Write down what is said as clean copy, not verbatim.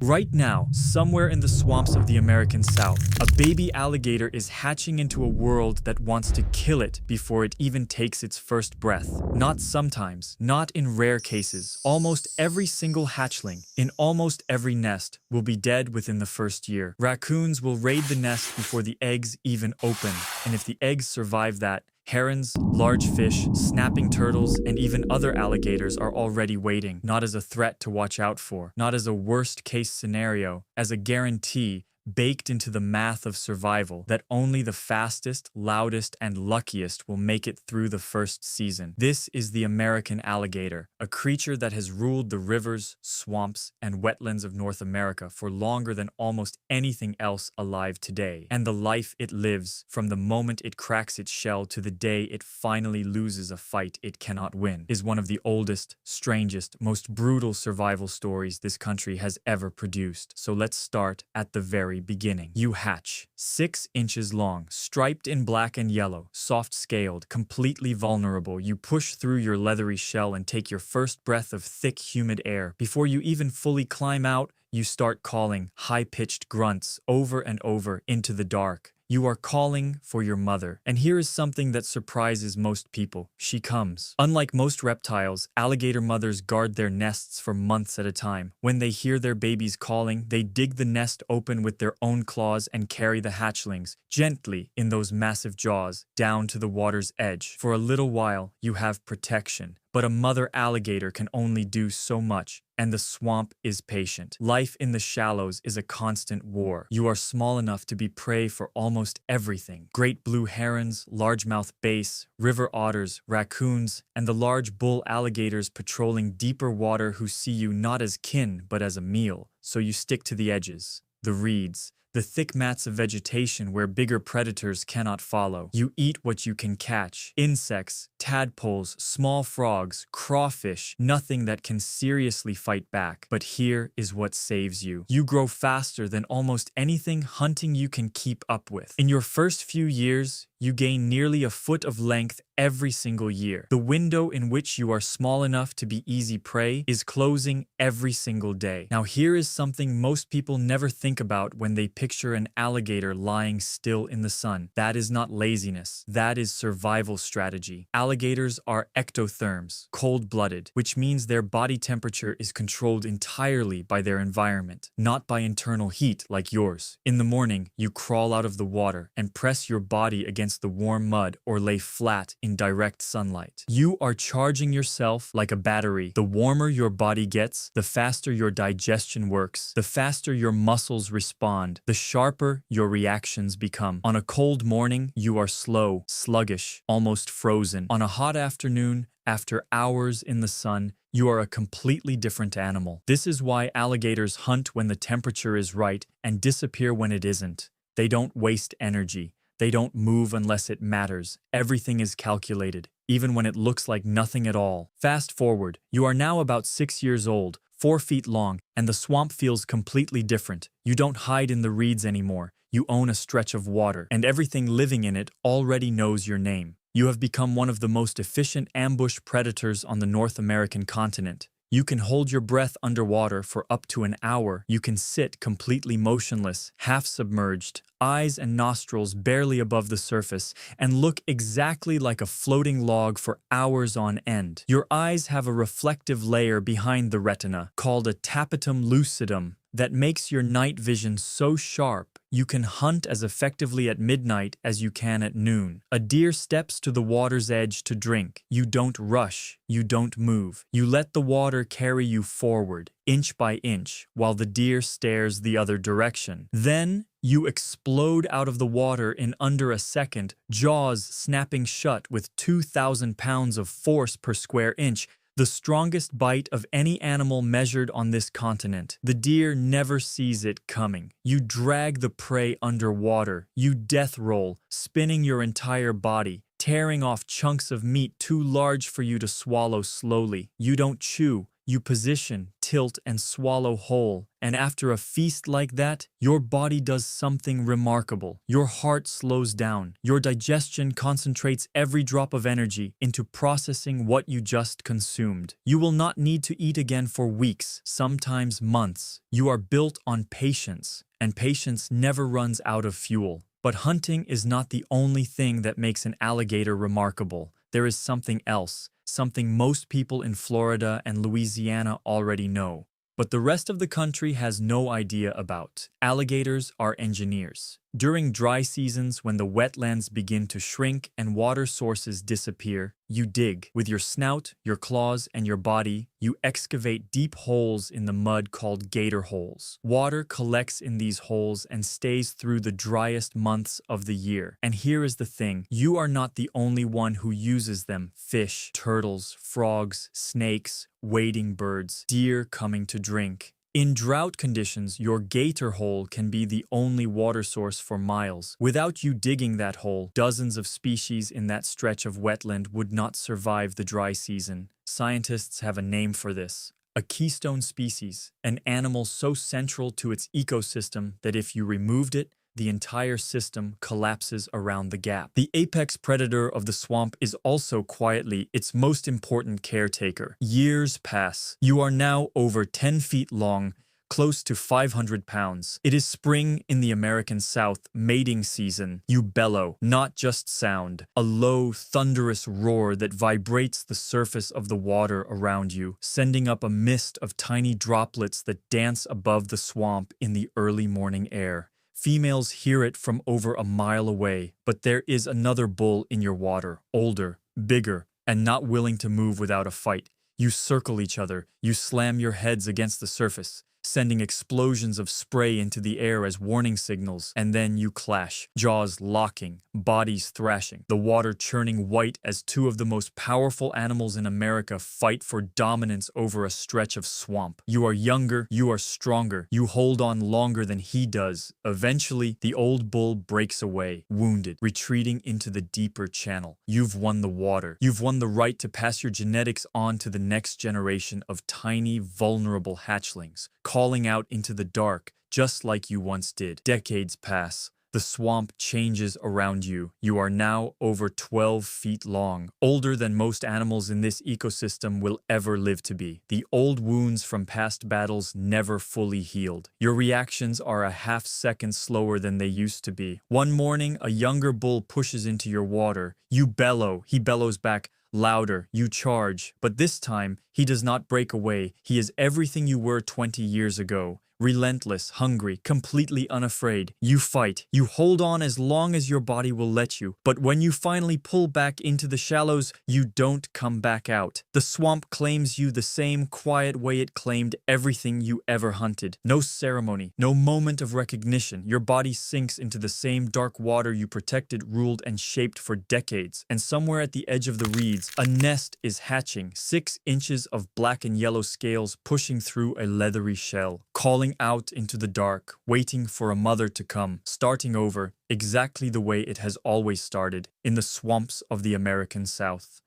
Right now, somewhere in the swamps of the American South, a baby alligator is hatching into a world that wants to kill it before it even takes its first breath. Not sometimes, not in rare cases. Almost every single hatchling, in almost every nest, will be dead within the first year. Raccoons will raid the nest before the eggs even open, and if the eggs survive that, herons, large fish, snapping turtles, and even other alligators are already waiting, not as a threat to watch out for, not as a worst-case scenario, as a guarantee baked into the math of survival that only the fastest, loudest, and luckiest will make it through the first season. This is the American alligator, a creature that has ruled the rivers, swamps, and wetlands of North America for longer than almost anything else alive today. And the life it lives, from the moment it cracks its shell to the day it finally loses a fight it cannot win, is one of the oldest, strangest, most brutal survival stories this country has ever produced. So let's start at the very beginning. You hatch, 6 inches long, striped in black and yellow, soft-scaled, completely vulnerable. You push through your leathery shell and take your first breath of thick, humid air. Before you even fully climb out, you start calling high-pitched grunts over and over into the dark. You are calling for your mother. And here is something that surprises most people. She comes. Unlike most reptiles, alligator mothers guard their nests for months at a time. When they hear their babies calling, they dig the nest open with their own claws and carry the hatchlings, gently in those massive jaws, down to the water's edge. For a little while, you have protection. But a mother alligator can only do so much, and the swamp is patient. Life in the shallows is a constant war. You are small enough to be prey for almost everything. Great blue herons, largemouth bass, river otters, raccoons, and the large bull alligators patrolling deeper water who see you not as kin but as a meal. So you stick to the edges, the reeds, the thick mats of vegetation where bigger predators cannot follow. You eat what you can catch. Insects, tadpoles, small frogs, crawfish, nothing that can seriously fight back. But here is what saves you. You grow faster than almost anything hunting you can keep up with. In your first few years, you gain nearly a foot of length every single year. The window in which you are small enough to be easy prey is closing every single day. Now here is something most people never think about when they picture an alligator lying still in the sun. That is not laziness. That is survival strategy. Alligators are ectotherms, cold-blooded, which means their body temperature is controlled entirely by their environment, not by internal heat like yours. In the morning, you crawl out of the water and press your body against the warm mud or lay flat in direct sunlight. You are charging yourself like a battery. The warmer your body gets, the faster your digestion works, the faster your muscles respond, the sharper your reactions become. On a cold morning, you are slow, sluggish, almost frozen. On a hot afternoon, after hours in the sun, you are a completely different animal. This is why alligators hunt when the temperature is right and disappear when it isn't. They don't waste energy. They don't move unless it matters. Everything is calculated, even when it looks like nothing at all. Fast forward, you are now about 6 years old, 4 feet long, and the swamp feels completely different. You don't hide in the reeds anymore. You own a stretch of water, and everything living in it already knows your name. You have become one of the most efficient ambush predators on the North American continent. You can hold your breath underwater for up to an hour. You can sit completely motionless, half submerged, eyes and nostrils barely above the surface, and look exactly like a floating log for hours on end. Your eyes have a reflective layer behind the retina, called a tapetum lucidum, that makes your night vision so sharp you can hunt as effectively at midnight as you can at noon. A deer steps to the water's edge to drink. You don't rush. You don't move. You let the water carry you forward, inch by inch, while the deer stares the other direction. Then, you explode out of the water in under a second, jaws snapping shut with 2,000 pounds of force per square inch, the strongest bite of any animal measured on this continent. The deer never sees it coming. You drag the prey underwater. You death roll, spinning your entire body, tearing off chunks of meat too large for you to swallow slowly. You don't chew. You position, tilt and swallow whole. And after a feast like that, your body does something remarkable. Your heart slows down. Your digestion concentrates every drop of energy into processing what you just consumed. You will not need to eat again for weeks, sometimes months. You are built on patience, and patience never runs out of fuel. But hunting is not the only thing that makes an alligator remarkable. There is something else, something most people in Florida and Louisiana already know, but the rest of the country has no idea about. Alligators are engineers. During dry seasons, when the wetlands begin to shrink and water sources disappear, you dig. With your snout, your claws, and your body, you excavate deep holes in the mud called gator holes. Water collects in these holes and stays through the driest months of the year. And here is the thing, you are not the only one who uses them. Fish, turtles, frogs, snakes, wading birds, deer coming to drink. In drought conditions, your gator hole can be the only water source for miles. Without you digging that hole, dozens of species in that stretch of wetland would not survive the dry season. Scientists have a name for this. A keystone species, an animal so central to its ecosystem that if you removed it, the entire system collapses around the gap. The apex predator of the swamp is also quietly its most important caretaker. Years pass. You are now over 10 feet long, close to 500 pounds. It is spring in the American South, mating season. You bellow, not just sound, a low, thunderous roar that vibrates the surface of the water around you, sending up a mist of tiny droplets that dance above the swamp in the early morning air. Females hear it from over a mile away, but there is another bull in your water, older, bigger, and not willing to move without a fight. You circle each other, you slam your heads against the surface, sending explosions of spray into the air as warning signals, and then you clash, jaws locking, bodies thrashing, the water churning white as two of the most powerful animals in America fight for dominance over a stretch of swamp. You are younger, you are stronger, you hold on longer than he does. Eventually, the old bull breaks away, wounded, retreating into the deeper channel. You've won the water. You've won the right to pass your genetics on to the next generation of tiny, vulnerable hatchlings, calling out into the dark, just like you once did. Decades pass. The swamp changes around you. You are now over 12 feet long, older than most animals in this ecosystem will ever live to be. The old wounds from past battles never fully healed. Your reactions are a half-second slower than they used to be. One morning, a younger bull pushes into your water. You bellow. He bellows back. Louder, you charge, but this time, he does not break away. He is everything you were 20 years ago. Relentless, hungry, completely unafraid. You fight. You hold on as long as your body will let you. But when you finally pull back into the shallows, you don't come back out. The swamp claims you the same quiet way it claimed everything you ever hunted. No ceremony, no moment of recognition. Your body sinks into the same dark water you protected, ruled, and shaped for decades. And somewhere at the edge of the reeds, a nest is hatching, 6 inches of black and yellow scales pushing through a leathery shell, calling out into the dark, waiting for a mother to come, starting over exactly the way it has always started, in the swamps of the American South.